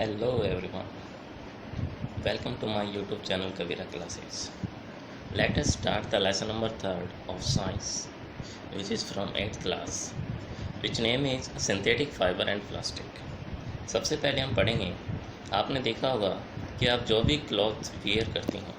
Hello everyone, welcome to my YouTube channel Kavira Classes. Let us start the lesson number 3rd of science, which is from 8th class, which name is synthetic fiber and plastic. सबसे पहले हम पढ़ेंगे, आपने देखा होगा कि आप जो भी क्लॉथ्स वियर करते हैं,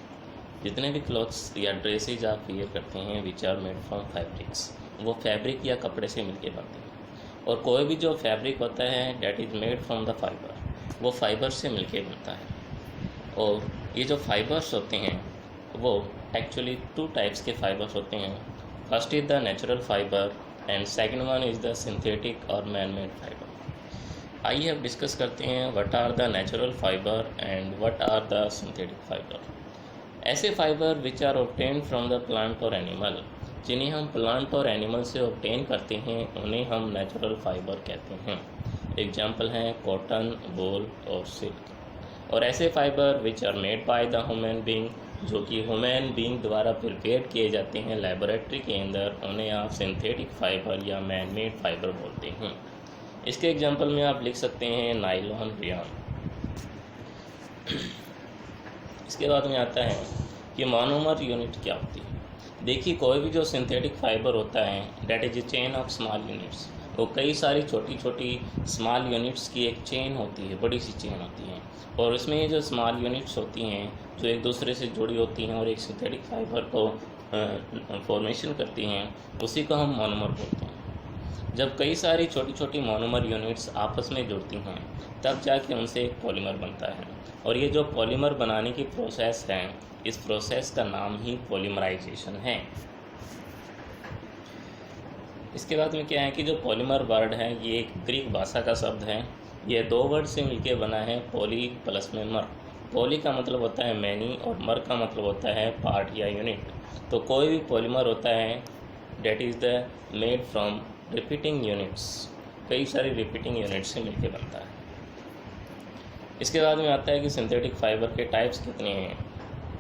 जितने भी क्लॉथ्स या ड्रेसेज आप वियर करते हैं which are made from fabrics, वो फैब्रिक या कपड़े से मिलके बनते हैं। और कोई भी जो फैब्रिक होता है that is made from the fibre, वो फाइबर से मिलके बनता है। और ये जो फाइबर्स होते हैं वो एक्चुअली 2 टाइप्स के फाइबर्स होते हैं। First is the natural fibre and second one is the synthetic और मैन मेड फाइबर। आइए अब डिस्कस करते हैं what are the natural fibre and what are the synthetic fibre. ऐसे fibre which are obtain from the plant और animal, जिन्हें हम plant और एनिमल से ऑब्टेन करते हैं, उन्हें हम नेचुरल फाइबर कहते हैं। एग्जाम्पल हैं कॉटन, वूल और सिल्क। और ऐसे fibre which are made by the human being, जो कि ह्यूमन बीइंग द्वारा प्रिपेयर किए जाते हैं लेबोरेटरी के अंदर, उन्हें आप सिंथेटिक फाइबर या मैन मेड फाइबर बोलते हैं। इसके एग्जाम्पल में आप लिख सकते हैं नाइलॉन, रेयॉन। इसके बाद में आता है कि मोनोमर यूनिट क्या होती है। देखिए, कोई भी जो सिंथेटिक फाइबर होता है that is a chain of small units, वो कई सारी छोटी छोटी स्मॉल यूनिट्स की एक चेन होती है, बड़ी सी चेन होती है। और इसमें ये जो स्मॉल यूनिट्स होती हैं जो एक दूसरे से जुड़ी होती हैं और एक सिंथेटिक फाइबर को फॉर्मेशन करती हैं, उसी को हम मोनोमर बोलते हैं। जब कई सारी छोटी छोटी मोनोमर यूनिट्स आपस में जुड़ती हैं तब जाके उनसे एक पॉलीमर बनता है। और ये जो पॉलीमर बनाने की प्रोसेस है, इस प्रोसेस का नाम ही पॉलीमराइजेशन है। इसके बाद में क्या है कि जो पॉलीमर वर्ड है ये एक ग्रीक भाषा का शब्द है। ये 2 वर्ड से मिलके बना है, पॉली प्लस में मर। पॉली का मतलब होता है मैनी और मर का मतलब होता है पार्ट या यूनिट। तो कोई भी पॉलीमर होता है that is the made from repeating units, कई सारी रिपीटिंग यूनिट से मिलके बनता है। इसके बाद में आता है कि सिंथेटिक फाइबर के टाइप्स कितने हैं।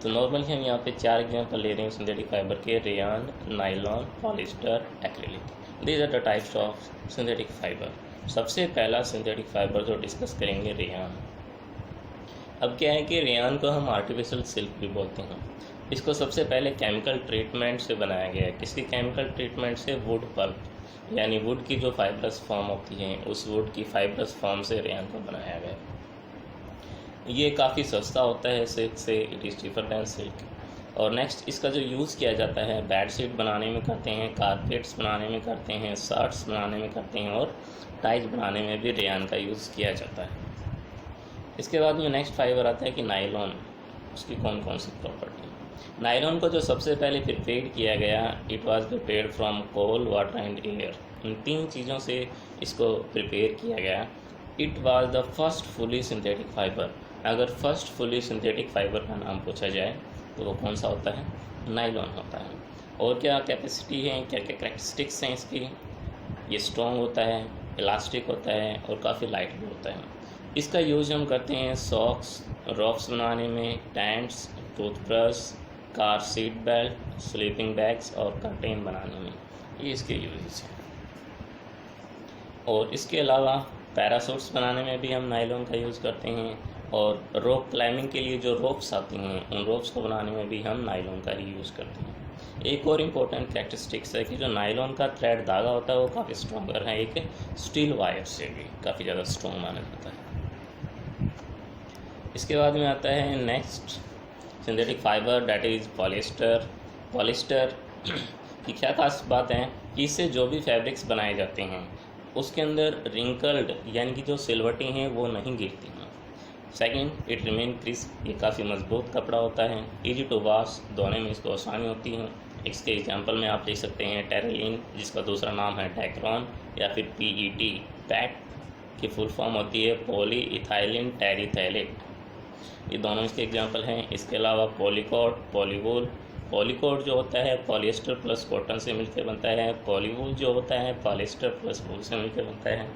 तो नॉर्मली हम यहाँ पे 4 एग्जाम्पल ले रहे हैं सिंथेटिक फाइबर के, rayon, nylon, polyester, acrylic. These are the types of synthetic fibre. सबसे पहला सिंथेटिक फाइबर जो डिस्कस करेंगे, रेयॉन। अब क्या है कि रेयॉन को हम आर्टिफिशियल सिल्क भी बोलते हैं। इसको सबसे पहले केमिकल ट्रीटमेंट से बनाया गया है। किसकी केमिकल ट्रीटमेंट से? वुड पल्प, यानी वुड की जो फाइबरस फॉर्म होती है, उस वुड की फाइबरस फॉर्म से रेयॉन को बनाया गया है। ये काफ़ी सस्ता होता है सिल्क से, it is cheaper then silk. और नेक्स्ट इसका जो यूज़ किया जाता है बेडशीट बनाने में करते हैं, कारपेट्स बनाने में करते हैं, शर्ट्स बनाने में करते हैं और टाइज बनाने में भी रेयॉन का यूज़ किया जाता है। इसके बाद में नेक्स्ट फाइबर आता है कि नाइलॉन। उसकी कौन कौन सी प्रॉपर्टी है। नाइलॉन को जो सबसे पहले प्रिपेयर किया गया, it was prepared from coal, water and air. इन 3 चीज़ों से इसको प्रिपेयर किया गया। It was the first fully synthetic fibre. अगर फर्स्ट फुली सिंथेटिक फाइबर का नाम पूछा जाए तो वो कौन सा होता है? नाइलॉन होता है। और क्या कैपेसिटी है, क्या क्या कैरेक्टरिस्टिक्स हैं इसकी? ये स्ट्रॉन्ग होता है, इलास्टिक होता है और काफ़ी लाइट भी होता है। इसका यूज़ हम करते हैं सॉक्स, रॉक्स बनाने में, tents, toothbrush, car seat belt, sleeping bags और कर्टेन बनाने में। ये इसके यूजेस हैं। और इसके अलावा पैरासूट्स बनाने में भी हम नाइलॉन का यूज़ करते हैं। और रोप क्लाइंबिंग के लिए जो रोप्स आती हैं, उन रोप्स को बनाने में भी हम नाइलॉन का ही यूज़ करते हैं। एक और इम्पोर्टेंट कैरेक्टरिस्टिक्स है कि जो नाइलॉन का थ्रेड धागा होता है वो काफ़ी स्ट्रॉन्गर है, एक स्टील वायर से भी काफ़ी ज़्यादा स्ट्रॉन्ग माना जाता है। इसके बाद में आता है next synthetic fibre that is polyester. Polyester की क्या खास बात है कि इससे जो भी फैब्रिक्स बनाए जाते हैं उसके अंदर रिंकल्ड यानी कि जो सिलवटें हैं वो नहीं गिरती हैं। सेकेंड, इट रिमेन क्रिस्प, ये काफ़ी मजबूत कपड़ा होता है। इजी टू वॉश, धोने में इसको आसानी होती है। इसके एग्जांपल में आप लिख सकते हैं टेरेलिन, जिसका दूसरा नाम है टैक्रॉन, या फिर PET, पैट की फुल फॉर्म होती है पॉली इथाइलिन टेरिथैलेट। ये दोनों इसके एग्जांपल हैं। इसके अलावा पॉलीकोट, पॉलीवूल। पॉलीकोट जो होता है पॉलिएस्टर प्लस कॉटन से मिलकर बनता है। पॉलीवूल जो होता है पॉलिएस्टर प्लस वूल से मिलकर बनता है।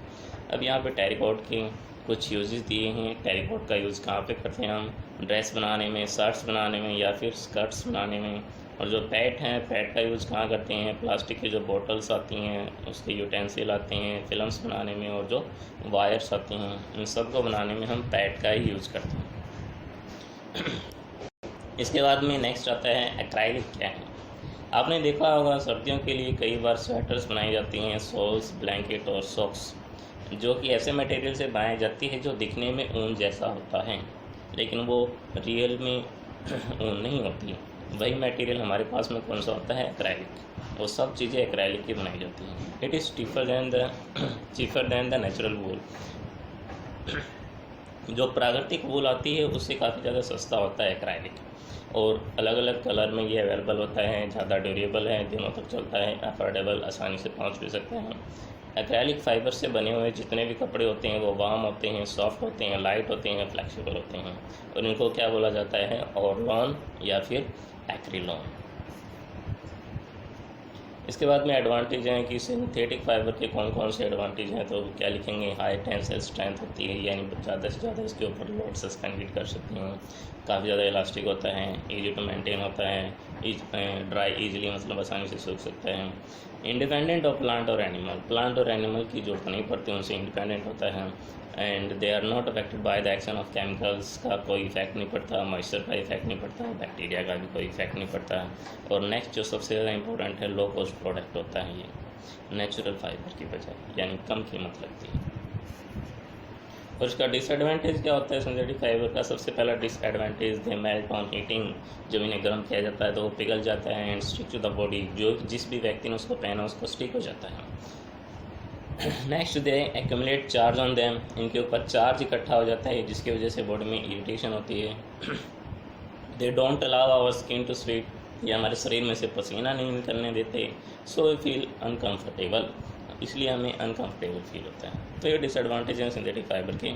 अब यहाँ पे टेरिकॉट के कुछ यूजेस दिए हैं। टेरिकॉट का यूज़ कहाँ पे करते हैं हम? ड्रेस बनाने में, शर्ट्स बनाने में या फिर स्कर्ट्स बनाने में। और जो पैट हैं, पैट का यूज़ कहाँ करते हैं, प्लास्टिक की जो बोटल्स आती हैं उसके यूटेंसिल आते हैं फिल्म्स बनाने में, और जो वायर्स आती हैं इन सब को बनाने में हम पैट का ही यूज़ करते हैं। इसके बाद में नेक्स्ट आता है एक्राइलिक। क्या है, आपने देखा होगा सर्दियों के लिए कई बार स्वेटर्स बनाई जाती हैं, शॉल्स, ब्लैंकेट और सॉक्स, जो कि ऐसे मटेरियल से बनाई जाती है जो दिखने में ऊन जैसा होता है लेकिन वो रियल में ऊन नहीं होती। वही मटेरियल हमारे पास में कौन सा होता है, एक्राइलिक। वो सब चीज़ें एक्राइलिक की बनाई जाती हैं। It is cheaper than the natural wool. जो प्राकृतिक वूल आती है उससे काफ़ी ज़्यादा सस्ता होता है एक्राइलिक, और अलग अलग कलर में ये अवेलेबल होता है, ज़्यादा ड्यूरेबल है, दिनों तक चलता है, अफोर्डेबल, आसानी से पहुंच भी सकते हैं। एक्रेलिक फाइबर से बने हुए जितने भी कपड़े होते हैं वो वार्म होते हैं, सॉफ्ट होते हैं, लाइट होते हैं, फ्लेक्सिबल होते हैं, और इनको क्या बोला जाता है, ऑरलॉन या फिर एक्रिलॉन। इसके बाद में एडवांटेज हैं कि सिंथेटिक फाइबर के कौन कौन से एडवांटेज हैं, तो क्या लिखेंगे, हाई टेंसाइल स्ट्रेंथ होती है, यानी ज़्यादा से ज़्यादा इसके ऊपर लोड सस्पेंड कर सकते हैं, काफ़ी ज़्यादा इलास्टिक होता है, इजी टू मेंटेन होता है, ड्राई इजीली, मतलब आसानी से सूख सकता है, इंडिपेंडेंट ऑफ प्लांट और एनिमल की जरूरत नहीं पड़ती, उनसे इंडिपेंडेंट होता है, and they are not affected by the action of chemicals, का कोई इफेक्ट नहीं पड़ता, मॉइस्चर का इफेक्ट नहीं पड़ता, बैक्टीरिया का भी कोई इफेक्ट नहीं पड़ता। और नेक्स्ट जो सबसे ज़्यादा इंपॉर्टेंट है, लो कॉस्ट प्रोडक्ट होता है ये नेचुरल फाइबर की बजाय, यानी कम कीमत लगती है। और इसका डिसएडवांटेज क्या होता है सिंथेटिक फाइबर का, सबसे पहला disadvantage, they melt on heating, जब इन्हें गर्म किया जाता है तो वो पिघल जाता है, and stick to the body, जो जिस भी व्यक्ति ने उसको पहना उसको स्टिक हो जाता है। Next, they accumulate charge on them, इनके ऊपर चार्ज इकट्ठा हो जाता है जिसकी वजह से बॉडी में इरिटेशन होती है। They don't allow our skin to sweat, ये हमारे शरीर में से पसीना नहीं निकलने देते, सो वी फील अनकम्फर्टेबल, इसलिए हमें अनकम्फर्टेबल फील होता है। तो ये डिसएडवांटेज हैं सिंथेटिक फाइबर के।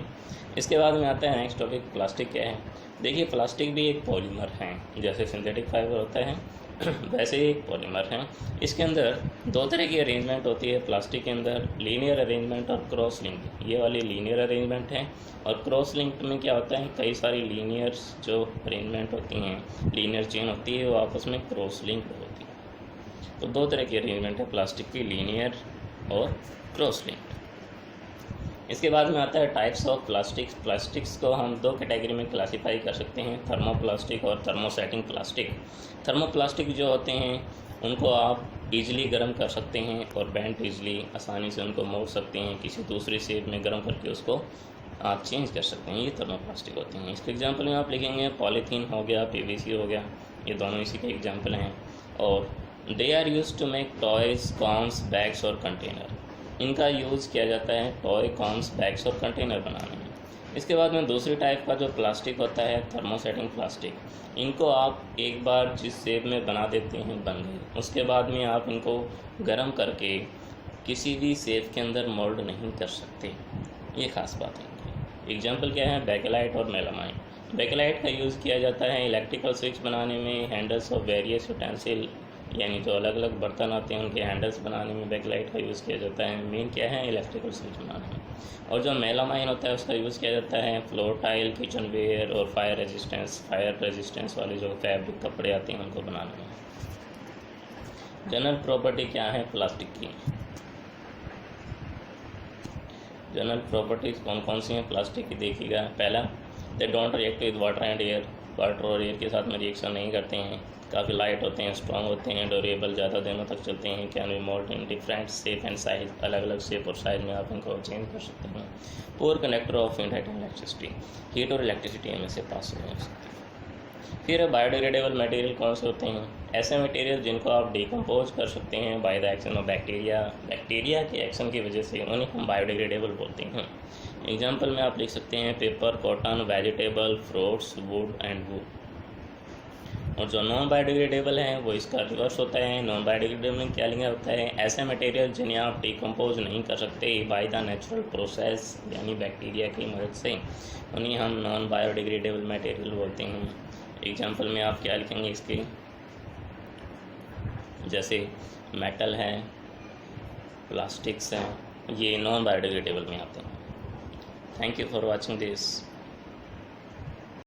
इसके बाद में आता है नेक्स्ट टॉपिक, प्लास्टिक क्या है। देखिए, प्लास्टिक भी एक पॉलीमर है, जैसे सिंथेटिक फाइबर होता है वैसे ही एक पॉलीमर है। इसके अंदर दो तरह की अरेंजमेंट होती है प्लास्टिक के अंदर, लीनियर अरेंजमेंट और क्रॉस लिंक। ये वाली लीनियर अरेंजमेंट है, और क्रॉस लिंक में क्या होता है, कई सारी लीनियर जो अरेंजमेंट होती हैं, लीनियर चेन होती है, वो आपस में क्रॉस लिंक होती है। तो दो तरह की अरेंजमेंट है प्लास्टिक की, लीनियर और क्रॉस लिंक। इसके बाद में आता है टाइप्स ऑफ प्लास्टिक्स। प्लास्टिक्स को हम दो कैटेगरी में क्लासीफाई कर सकते हैं, थर्मोप्लास्टिक और थर्मोसेटिंग प्लास्टिक। थर्मोप्लास्टिक जो होते हैं उनको आप इजीली गर्म कर सकते हैं और बेंट इजीली, आसानी से उनको मोड़ सकते हैं, किसी दूसरी शेप में गर्म करके उसको आप चेंज कर सकते हैं, ये थर्मोप्लास्टिक होते हैं। इसके एग्जांपल में आप लिखेंगे पॉलीथीन हो गया, पीवीसी हो गया, ये दोनों इसी के एग्जांपल हैं। और they are use to make toys, combs, bags और कंटेनर। इनका यूज़ किया जाता है टॉय, कॉन्स, बैग्स और कंटेनर बनाने में। इसके बाद में दूसरी टाइप का जो प्लास्टिक होता है, थर्मोसेटिंग प्लास्टिक। इनको आप एक बार जिस शेप में बना देते हैं बन गए, उसके बाद में आप इनको गर्म करके किसी भी शेप के अंदर मोल्ड नहीं कर सकते, ये खास बात है। एग्जाम्पल क्या है, बेकेलाइट और मेलामाइन। बेकेलाइट का यूज़ किया जाता है इलेक्ट्रिकल स्विच बनाने में, हैंडल्स ऑफ वेरियस यूटेंसिल, यानी जो अलग अलग बर्तन आते हैं उनके हैंडल्स बनाने में बेकेलाइट का यूज़ किया जाता है। मेन क्या है, इलेक्ट्रिकल स्विच बनाने में। और जो मेलामाइन होता है उसका यूज़ किया जाता है फ्लोर टाइल, किचन वेयर और फायर रेजिस्टेंस वाले जो फैब्रिक कपड़े आते हैं उनको बनाने में। जनरल प्रॉपर्टी क्या है प्लास्टिक की, जनरल प्रॉपर्टीज़ कौन कौन सी हैं प्लास्टिक की, देखिएगा। पहला, they don't react with water and air, water और एयर के साथ में रिएक्शन नहीं करते हैं, काफ़ी लाइट होते हैं, स्ट्रॉन्ग होते हैं, ड्यूरेबल, ज़्यादा दिनों तक चलते हैं, can be mould in different shape and size, अलग अलग शेप और साइज में आप इनको चेंज कर सकते हैं। Poor conductor of heat and electricity, heat और इलेक्ट्रिसिटी इनमें से पास हो सकती है। फिर बायोडिग्रेडेबल मटेरियल कौन से होते हैं, ऐसे मटेरियल जिनको आप डिकम्पोज कर सकते हैं bye the action of bacteria के एक्शन की वजह से, उन्हें हम बायोडिग्रेडेबल बोलते हैं। एग्जाम्पल में आप लिख सकते हैं paper, cotton, vegetable, fruits, would and would. और जो नॉन बायोडिग्रेडेबल हैं वो इसका रिवर्स होता है। नॉन बायोडिग्रेडेबल में क्या लिखा होता है, ऐसे मटेरियल जिन्हें आप डिकम्पोज नहीं कर सकते बाय द नेचुरल प्रोसेस, यानी बैक्टीरिया की मदद से, उन्हें हम नॉन बायोडिग्रेडेबल मटेरियल बोलते हैं। एग्जाम्पल में आप क्या लिखेंगे इसके, जैसे मेटल है, प्लास्टिक्स हैं, ये नॉन बायोडिग्रेडेबल में आते हैं। Thank you for watching this.